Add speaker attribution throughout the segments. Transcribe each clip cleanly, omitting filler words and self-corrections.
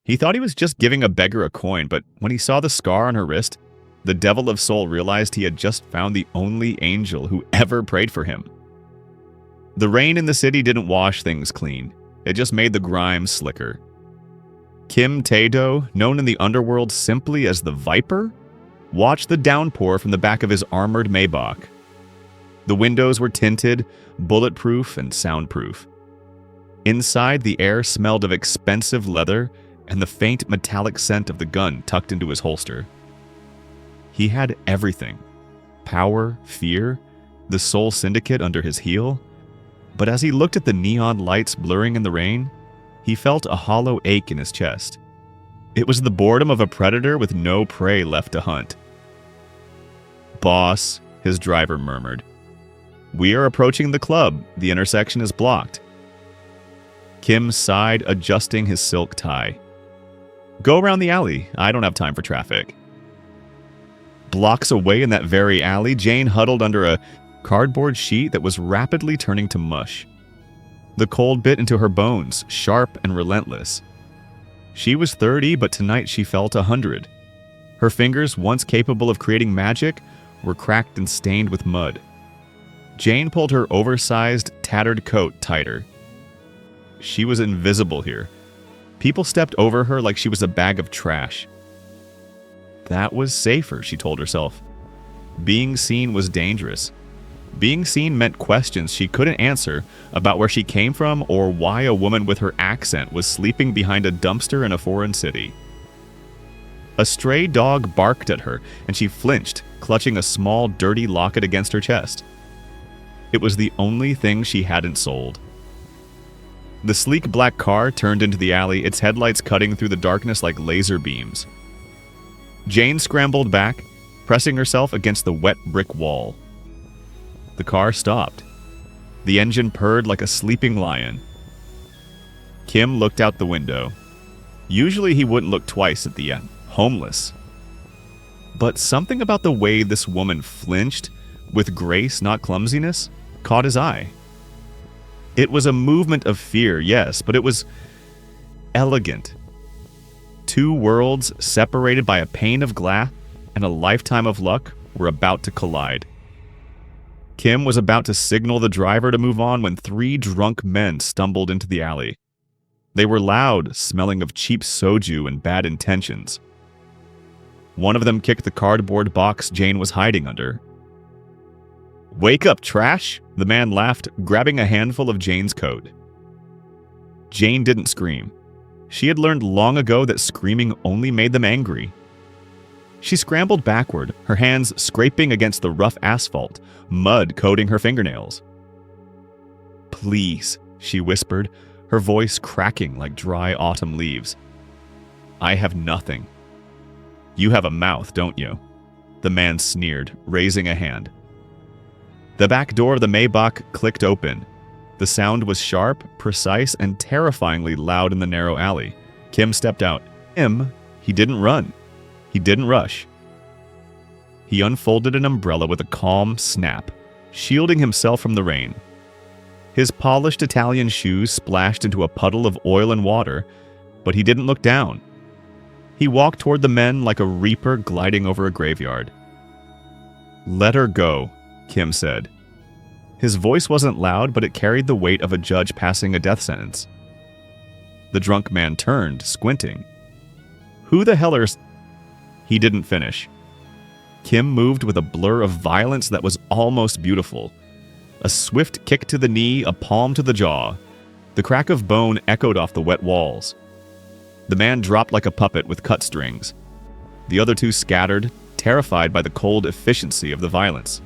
Speaker 1: He thought he was just giving a beggar a coin, but when he saw the scar on her wrist, the devil of Seoul realized he had just found the only angel who ever prayed for him. The rain in the city didn't wash things clean. It just made the grime slicker. Kim Tae-do, known in the underworld simply as the Viper, watched the downpour from the back of his armored Maybach. The windows were tinted, bulletproof and soundproof. Inside, the air smelled of expensive leather and the faint metallic scent of the gun tucked into his holster. He had everything: power, fear, the Seoul Syndicate under his heel. But as he looked at the neon lights blurring in the rain, he felt a hollow ache in his chest. It was the boredom of a predator with no prey left to hunt. "Boss," his driver murmured. "We are approaching the club. The intersection is blocked." Kim sighed, adjusting his silk tie. "Go around the alley. I don't have time for traffic." Blocks away in that very alley, Jane huddled under a cardboard sheet that was rapidly turning to mush. The cold bit into her bones, sharp and relentless. She was 30, but tonight she felt 100. Her fingers, once capable of creating magic, were cracked and stained with mud. Jane pulled her oversized, tattered coat tighter. She was invisible here. People stepped over her like she was a bag of trash. That was safer, she told herself. Being seen was dangerous. Being seen meant questions she couldn't answer about where she came from or why a woman with her accent was sleeping behind a dumpster in a foreign city. A stray dog barked at her, and she flinched, clutching a small, dirty locket against her chest. It was the only thing she hadn't sold. The sleek black car turned into the alley, its headlights cutting through the darkness like laser beams. Jane scrambled back, pressing herself against the wet brick wall. The car stopped. The engine purred like a sleeping lion. Kim looked out the window. Usually he wouldn't look twice at the end. Homeless. But something about the way this woman flinched, with grace, not clumsiness, caught his eye. It was a movement of fear, yes, but it was elegant. Two worlds, separated by a pane of glass and a lifetime of luck, were about to collide. Kim was about to signal the driver to move on when 3 drunk men stumbled into the alley. They were loud, smelling of cheap soju and bad intentions. One of them kicked the cardboard box Jane was hiding under. "Wake up, trash!" the man laughed, grabbing a handful of Jane's coat. Jane didn't scream. She had learned long ago that screaming only made them angry. She scrambled backward, her hands scraping against the rough asphalt, mud coating her fingernails. "Please," she whispered, her voice cracking like dry autumn leaves. "I have nothing." "You have a mouth, don't you?" the man sneered, raising a hand. The back door of the Maybach clicked open. The sound was sharp, precise, and terrifyingly loud in the narrow alley. Kim stepped out. He didn't run. He didn't rush. He unfolded an umbrella with a calm snap, shielding himself from the rain. His polished Italian shoes splashed into a puddle of oil and water, but he didn't look down. He walked toward the men like a reaper gliding over a graveyard. "Let her go," Kim said. His voice wasn't loud, but it carried the weight of a judge passing a death sentence. The drunk man turned, squinting. "Who the hell are—" He didn't finish. Kim moved with a blur of violence that was almost beautiful. A swift kick to the knee, a palm to the jaw. The crack of bone echoed off the wet walls. The man dropped like a puppet with cut strings. The other 2 scattered, terrified by the cold efficiency of the violence.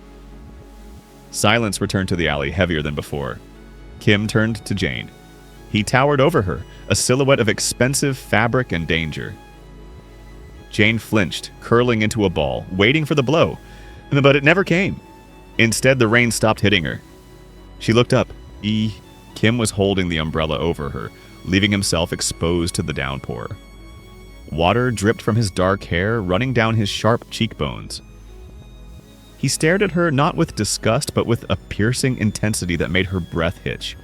Speaker 1: Silence returned to the alley, heavier than before. Kim turned to Jane. He towered over her, a silhouette of expensive fabric and danger. Jane flinched, curling into a ball, waiting for the blow, but it never came. Instead, the rain stopped hitting her. She looked up. Kim was holding the umbrella over her, leaving himself exposed to the downpour. Water dripped from his dark hair, running down his sharp cheekbones. He stared at her not with disgust, but with a piercing intensity that made her breath hitch.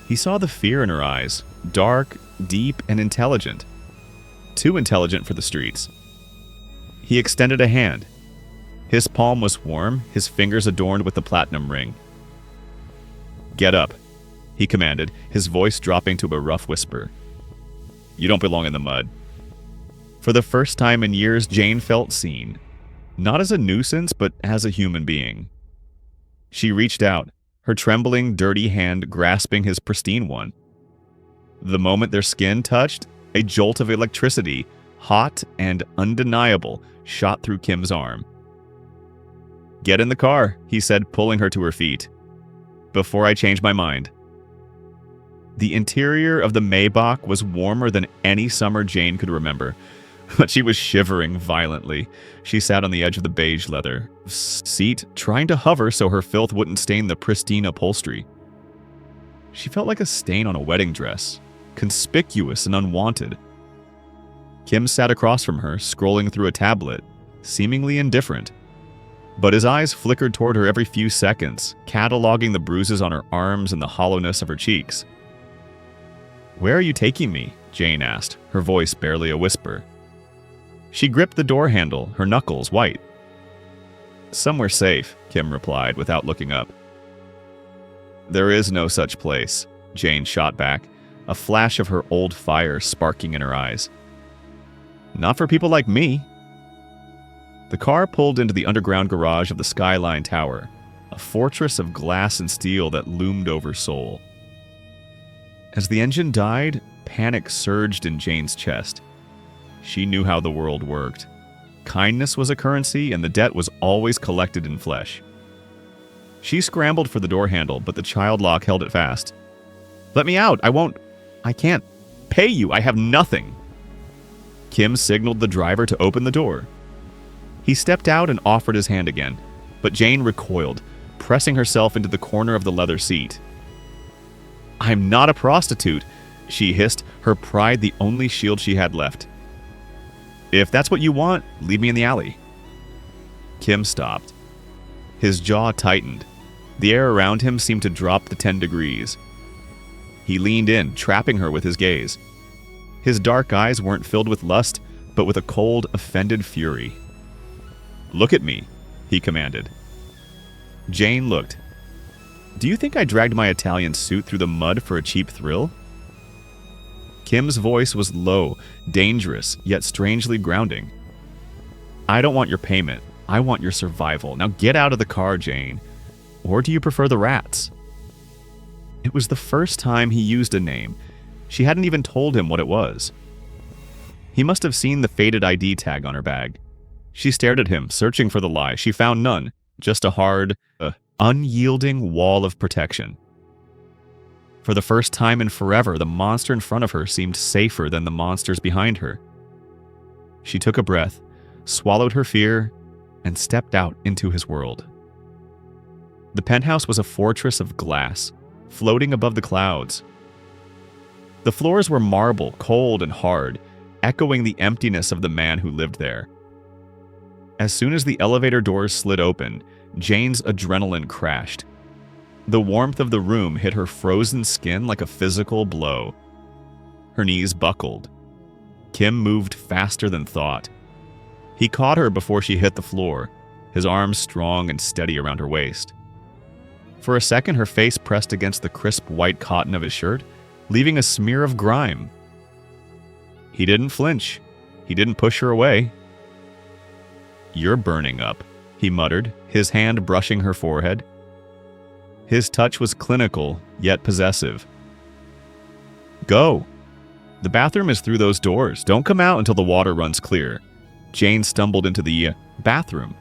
Speaker 1: He saw the fear in her eyes, dark, deep, and intelligent. too intelligent for the streets. He extended a hand. His palm was warm, his fingers adorned with the platinum ring. "Get up," he commanded, his voice dropping to a rough whisper. "You don't belong in the mud." For the first time in years, Jane felt seen, not as a nuisance, but as a human being. She reached out, her trembling, dirty hand grasping his pristine one. The moment their skin touched, a jolt of electricity, hot and undeniable, shot through Kim's arm. "Get in the car," he said, pulling her to her feet. "Before I change my mind." The interior of the Maybach was warmer than any summer Jane could remember, but she was shivering violently. She sat on the edge of the beige leather seat, trying to hover so her filth wouldn't stain the pristine upholstery. She felt like a stain on a wedding dress, conspicuous and unwanted. Kim sat across from her, scrolling through a tablet, seemingly indifferent. But his eyes flickered toward her every few seconds, cataloging the bruises on her arms and the hollowness of her cheeks. "Where are you taking me?" Jane asked, her voice barely a whisper. She gripped the door handle, her knuckles white. "Somewhere safe," Kim replied without looking up. "There is no such place," Jane shot back, a flash of her old fire sparking in her eyes. "Not for people like me." The car pulled into the underground garage of the Skyline Tower, a fortress of glass and steel that loomed over Seoul. As the engine died, panic surged in Jane's chest. She knew how the world worked. Kindness was a currency, and the debt was always collected in flesh. She scrambled for the door handle, but the child lock held it fast. "Let me out! I can't pay you! I have nothing!" Kim signaled the driver to open the door. He stepped out and offered his hand again, but Jane recoiled, pressing herself into the corner of the leather seat. "I'm not a prostitute," she hissed, her pride the only shield she had left. "If that's what you want, leave me in the alley." Kim stopped. His jaw tightened. The air around him seemed to drop to 10 degrees. He leaned in, trapping her with his gaze. His dark eyes weren't filled with lust, but with a cold, offended fury. "Look at me," he commanded. Jane looked. "Do you think I dragged my Italian suit through the mud for a cheap thrill?" Kim's voice was low, dangerous, yet strangely grounding. "I don't want your payment. I want your survival. Now get out of the car, Jane. Or do you prefer the rats?" It was the first time he used a name. She hadn't even told him what it was. He must have seen the faded ID tag on her bag. She stared at him, searching for the lie. She found none, just a hard, unyielding wall of protection. For the first time in forever, the monster in front of her seemed safer than the monsters behind her. She took a breath, swallowed her fear, and stepped out into his world. The penthouse was a fortress of glass, floating above the clouds. The floors were marble, cold and hard, echoing the emptiness of the man who lived there. As soon as the elevator doors slid open, Jane's adrenaline crashed. The warmth of the room hit her frozen skin like a physical blow. Her knees buckled. Kim moved faster than thought. He caught her before she hit the floor, his arms strong and steady around her waist. For a second, her face pressed against the crisp white cotton of his shirt, leaving a smear of grime. He didn't flinch. He didn't push her away. "You're burning up," he muttered, his hand brushing her forehead. His touch was clinical, yet possessive. "Go. The bathroom is through those doors. Don't come out until the water runs clear." Jane stumbled into the bathroom.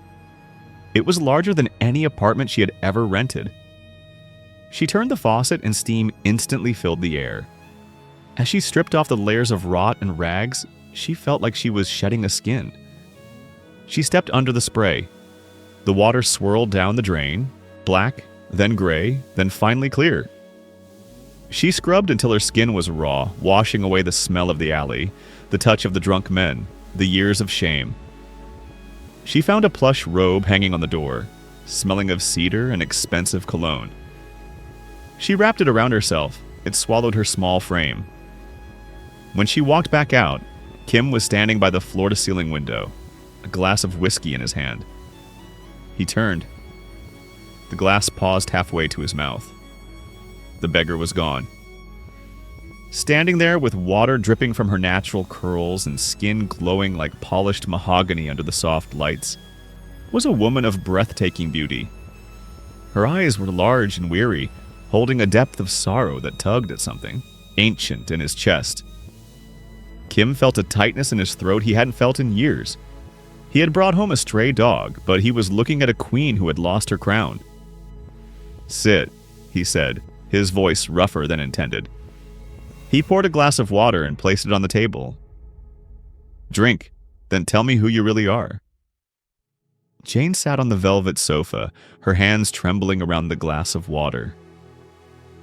Speaker 1: It was larger than any apartment she had ever rented. She turned the faucet and steam instantly filled the air. As she stripped off the layers of rot and rags, she felt like she was shedding a skin. She stepped under the spray. The water swirled down the drain, black, then gray, then finally clear. She scrubbed until her skin was raw, washing away the smell of the alley, the touch of the drunk men, the years of shame. She found a plush robe hanging on the door, smelling of cedar and expensive cologne. She wrapped it around herself. It swallowed her small frame. When she walked back out, Kim was standing by the floor-to-ceiling window, a glass of whiskey in his hand. He turned. The glass paused halfway to his mouth. The beggar was gone. Standing there with water dripping from her natural curls and skin glowing like polished mahogany under the soft lights, was a woman of breathtaking beauty. Her eyes were large and weary, holding a depth of sorrow that tugged at something ancient in his chest. Kim felt a tightness in his throat he hadn't felt in years. He had brought home a stray dog, but he was looking at a queen who had lost her crown. "Sit," he said, his voice rougher than intended. He poured a glass of water and placed it on the table. "Drink, then tell me who you really are." Jane sat on the velvet sofa, her hands trembling around the glass of water.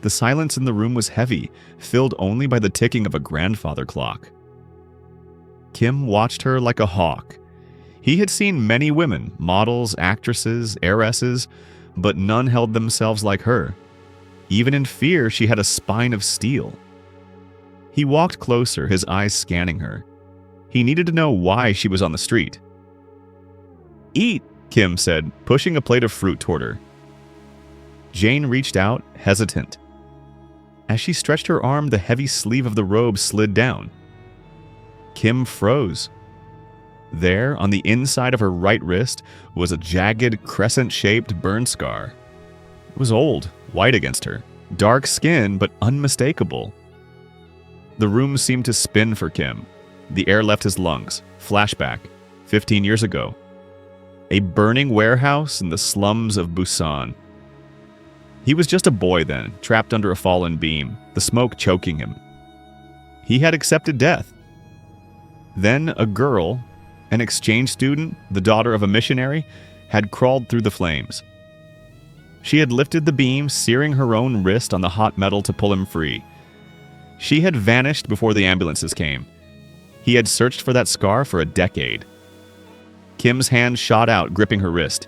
Speaker 1: The silence in the room was heavy, filled only by the ticking of a grandfather clock. Kim watched her like a hawk. He had seen many women, models, actresses, heiresses, but none held themselves like her. Even in fear, she had a spine of steel. He walked closer, his eyes scanning her. He needed to know why she was on the street. "Eat," Kim said, pushing a plate of fruit toward her. Jane reached out, hesitant. As she stretched her arm, the heavy sleeve of the robe slid down. Kim froze. There, on the inside of her right wrist, was a jagged, crescent-shaped burn scar. It was old, white against her, dark skin, but unmistakable. The room seemed to spin for Kim. The air left his lungs. Flashback, 15 years ago. A burning warehouse in the slums of Busan. He was just a boy then, trapped under a fallen beam, the smoke choking him. He had accepted death. Then a girl, an exchange student, the daughter of a missionary, had crawled through the flames. She had lifted the beam, searing her own wrist on the hot metal to pull him free. She had vanished before the ambulances came. He had searched for that scar for a decade. Kim's hand shot out, gripping her wrist.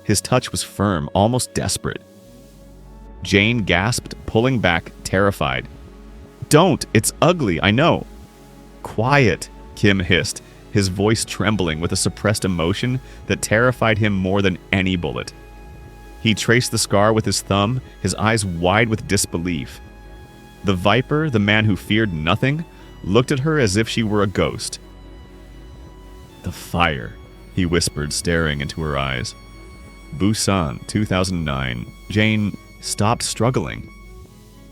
Speaker 1: His touch was firm, almost desperate. Jane gasped, pulling back, terrified. "Don't! It's ugly, I know." "Quiet," Kim hissed, his voice trembling with a suppressed emotion that terrified him more than any bullet. He traced the scar with his thumb, his eyes wide with disbelief. The Viper, the man who feared nothing, looked at her as if she were a ghost. "The fire," he whispered, staring into her eyes. Busan, 2009. Jane stopped struggling.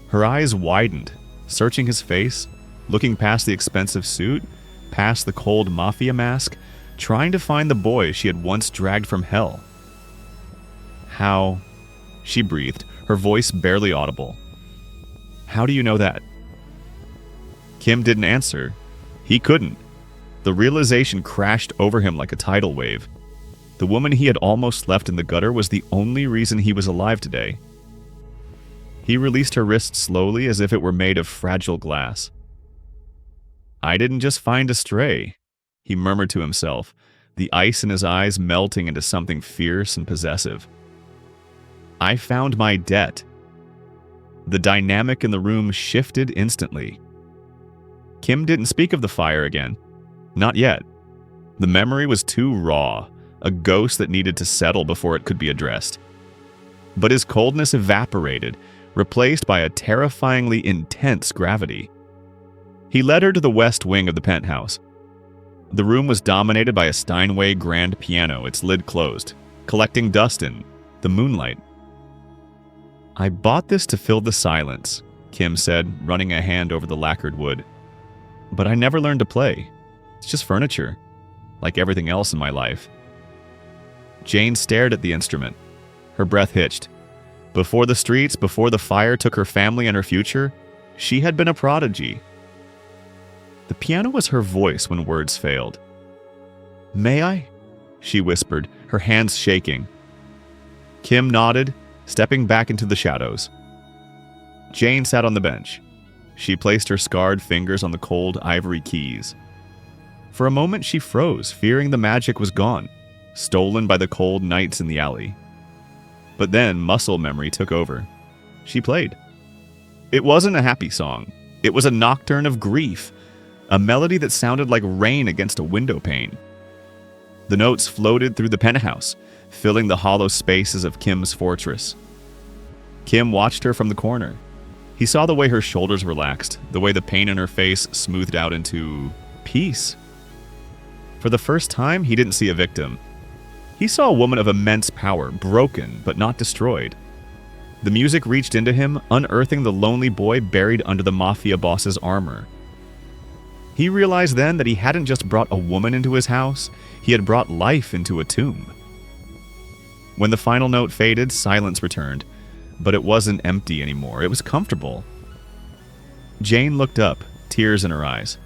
Speaker 1: Her eyes widened, searching his face, looking past the expensive suit, past the cold Mafia mask, trying to find the boy she had once dragged from hell. "How?" she breathed, her voice barely audible. "How do you know that?" Kim didn't answer. He couldn't. The realization crashed over him like a tidal wave. The woman he had almost left in the gutter was the only reason he was alive today. He released her wrist slowly as if it were made of fragile glass. "I didn't just find a stray," he murmured to himself, the ice in his eyes melting into something fierce and possessive. "I found my debt." The dynamic in the room shifted instantly. Kim didn't speak of the fire again. Not yet. The memory was too raw, a ghost that needed to settle before it could be addressed. But his coldness evaporated, replaced by a terrifyingly intense gravity. He led her to the west wing of the penthouse. The room was dominated by a Steinway grand piano, its lid closed, collecting dust in the moonlight. "I bought this to fill the silence," Kim said, running a hand over the lacquered wood. "But I never learned to play. It's just furniture, like everything else in my life." Jane stared at the instrument. Her breath hitched. Before the streets, before the fire took her family and her future, she had been a prodigy. The piano was her voice when words failed. "May I?" she whispered, her hands shaking. Kim nodded, stepping back into the shadows. Jane sat on the bench. She placed her scarred fingers on the cold ivory keys. For a moment she froze, fearing the magic was gone, stolen by the cold nights in the alley. But then muscle memory took over. She played. It wasn't a happy song. It was a nocturne of grief, a melody that sounded like rain against a window pane. The notes floated through the penthouse, filling the hollow spaces of Kim's fortress. Kim watched her from the corner. He saw the way her shoulders relaxed, the way the pain in her face smoothed out into peace. For the first time, he didn't see a victim. He saw a woman of immense power, broken but not destroyed. The music reached into him, unearthing the lonely boy buried under the Mafia boss's armor. He realized then that he hadn't just brought a woman into his house, he had brought life into a tomb. When the final note faded, silence returned, but it wasn't empty anymore. It was comfortable. Jane looked up, tears in her eyes.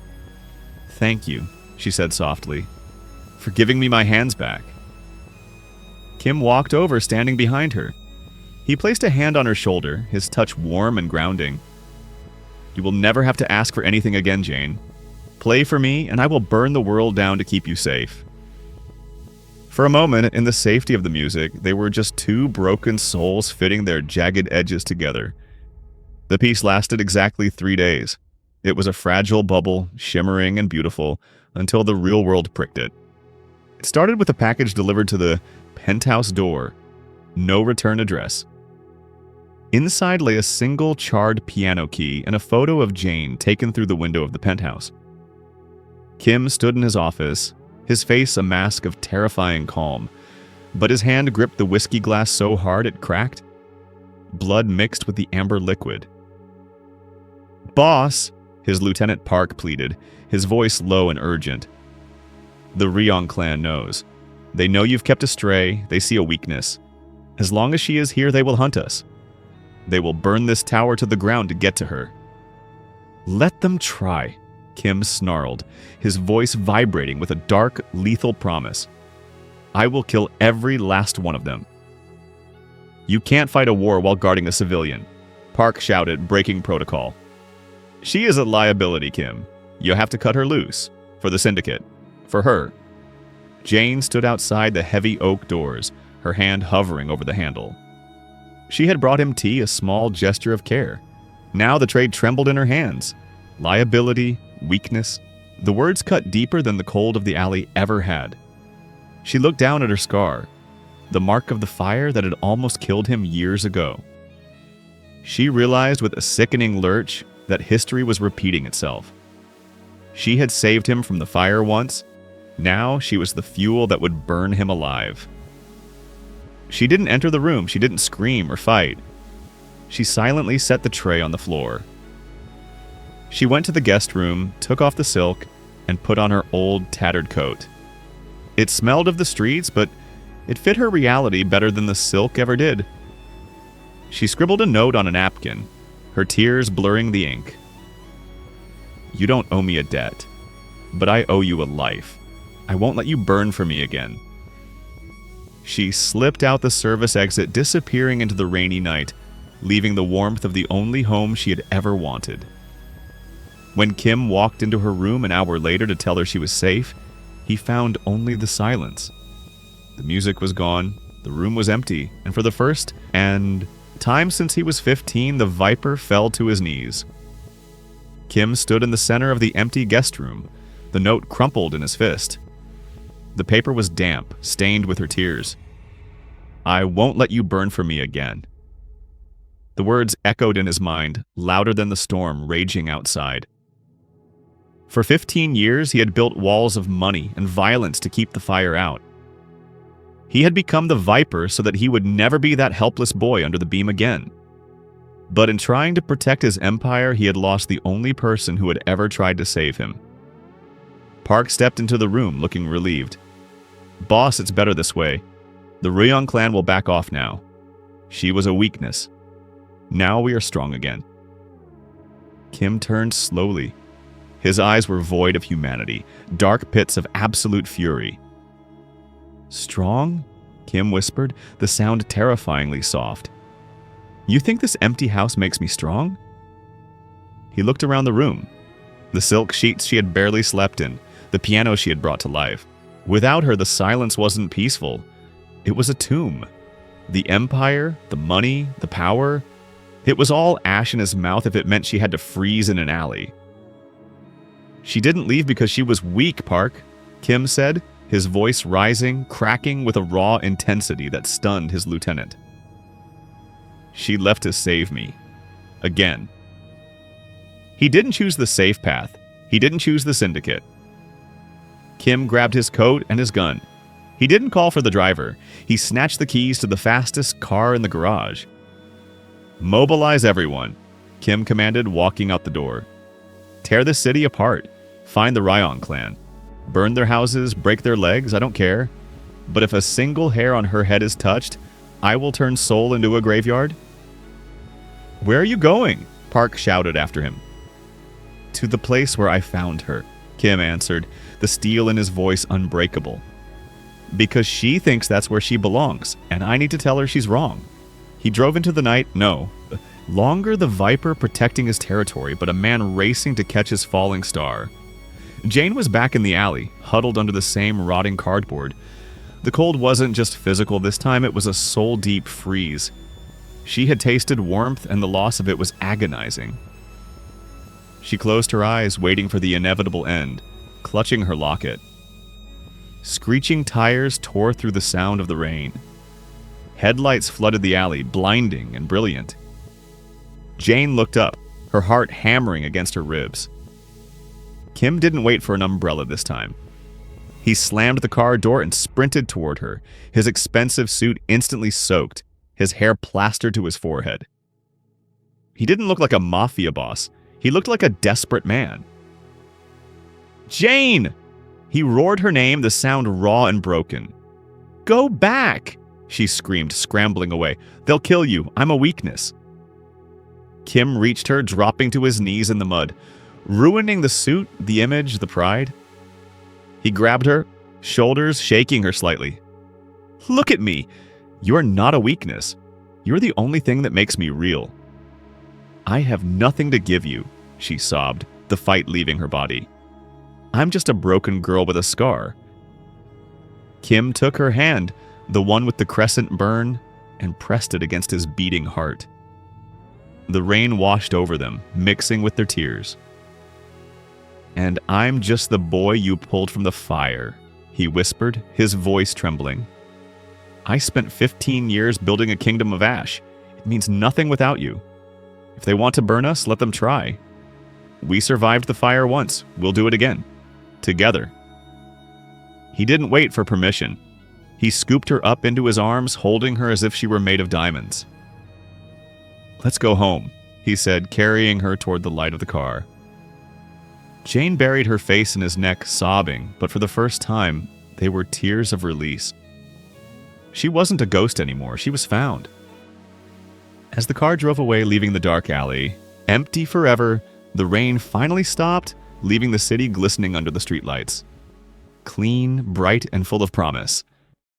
Speaker 1: "Thank you," she said softly, "for giving me my hands back." Kim walked over, standing behind her. He placed a hand on her shoulder, his touch warm and grounding. "You will never have to ask for anything again, Jane. Play for me, and I will burn the world down to keep you safe." For a moment, in the safety of the music, they were just two broken souls fitting their jagged edges together. The piece lasted exactly 3 days. It was a fragile bubble, shimmering and beautiful, until the real world pricked it. It started with a package delivered to the penthouse door. No return address. Inside lay a single charred piano key and a photo of Jane taken through the window of the penthouse. Kim stood in his office, his face a mask of terrifying calm, but his hand gripped the whiskey glass so hard it cracked. Blood mixed with the amber liquid. "Boss," his Lieutenant Park pleaded, his voice low and urgent. "The Ryong clan knows. They know you've kept astray, they see a weakness. As long as she is here, they will hunt us. They will burn this tower to the ground to get to her." "Let them try," Kim snarled, his voice vibrating with a dark, lethal promise. "I will kill every last one of them." "You can't fight a war while guarding a civilian," Park shouted, breaking protocol. "She is a liability, Kim. You have to cut her loose. For the syndicate. For her." Jane stood outside the heavy oak doors, her hand hovering over the handle. She had brought him tea, a small gesture of care. Now the trade trembled in her hands. Liability, weakness. The words cut deeper than the cold of the alley ever had. She looked down at her scar, the mark of the fire that had almost killed him years ago. She realized with a sickening lurch that history was repeating itself. She had saved him from the fire once. Now she was the fuel that would burn him alive. She didn't enter the room. She didn't scream or fight. She silently set the tray on the floor. She went to the guest room, took off the silk, and put on her old, tattered coat. It smelled of the streets, but it fit her reality better than the silk ever did. She scribbled a note on a napkin, her tears blurring the ink. "You don't owe me a debt, but I owe you a life. I won't let you burn for me again." She slipped out the service exit, disappearing into the rainy night, leaving the warmth of the only home she had ever wanted. When Kim walked into her room an hour later to tell her she was safe, he found only the silence. The music was gone, the room was empty, and for the first time since he was 15, the Viper fell to his knees. Kim stood in the center of the empty guest room, the note crumpled in his fist. The paper was damp, stained with her tears. "I won't let you burn for me again." The words echoed in his mind, louder than the storm raging outside. For 15 years, he had built walls of money and violence to keep the fire out. He had become the Viper so that he would never be that helpless boy under the beam again. But in trying to protect his empire, he had lost the only person who had ever tried to save him. Park stepped into the room, looking relieved. "Boss, it's better this way. The Ryong clan will back off now. She was a weakness. Now we are strong again." Kim turned slowly. His eyes were void of humanity, dark pits of absolute fury. "Strong?" Kim whispered, the sound terrifyingly soft. "You think this empty house makes me strong?" He looked around the room. The silk sheets she had barely slept in, the piano she had brought to life. Without her, the silence wasn't peaceful. It was a tomb. The empire, the money, the power, it was all ash in his mouth if it meant she had to freeze in an alley. She didn't leave because she was weak, Park, Kim said, his voice rising, cracking with a raw intensity that stunned his lieutenant. She left to save me. Again. He didn't choose the safe path. He didn't choose the syndicate. Kim grabbed his coat and his gun. He didn't call for the driver. He snatched the keys to the fastest car in the garage. Mobilize everyone, Kim commanded, walking out the door. Tear the city apart. Find the Ryan clan. Burn their houses, break their legs, I don't care. But if a single hair on her head is touched, I will turn Seoul into a graveyard. Where are you going? Park shouted after him. To the place where I found her, Kim answered, the steel in his voice unbreakable. Because she thinks that's where she belongs, and I need to tell her she's wrong. He drove into the night, no. Longer the Viper protecting his territory, but a man racing to catch his falling star. Jane was back in the alley, huddled under the same rotting cardboard. The cold wasn't just physical this time, it was a soul-deep freeze. She had tasted warmth, and the loss of it was agonizing. She closed her eyes, waiting for the inevitable end, clutching her locket. Screeching tires tore through the sound of the rain. Headlights flooded the alley, blinding and brilliant. Jane looked up, her heart hammering against her ribs. Kim didn't wait for an umbrella this time. He slammed the car door and sprinted toward her, his expensive suit instantly soaked, his hair plastered to his forehead. He didn't look like a mafia boss. He looked like a desperate man. Jane! He roared her name, the sound raw and broken. Go back! She screamed, scrambling away. They'll kill you. I'm a weakness. Kim reached her, dropping to his knees in the mud, ruining the suit, the image, the pride. He grabbed her, shoulders shaking her slightly. Look at me. You're not a weakness. You're the only thing that makes me real. I have nothing to give you, she sobbed, the fight leaving her body. I'm just a broken girl with a scar. Kim took her hand, the one with the crescent burn, and pressed it against his beating heart. The rain washed over them, mixing with their tears. And I'm just the boy you pulled from the fire, he whispered, his voice trembling. I spent 15 years building a kingdom of ash. It means nothing without you. If they want to burn us, let them try. We survived the fire once. We'll do it again. Together. He didn't wait for permission. He scooped her up into his arms, holding her as if she were made of diamonds. Let's go home, he said, carrying her toward the light of the car. Jane buried her face in his neck, sobbing, but for the first time, they were tears of release. She wasn't a ghost anymore. She was found. As the car drove away, leaving the dark alley, empty forever, the rain finally stopped, leaving the city glistening under the streetlights. Clean, bright, and full of promise.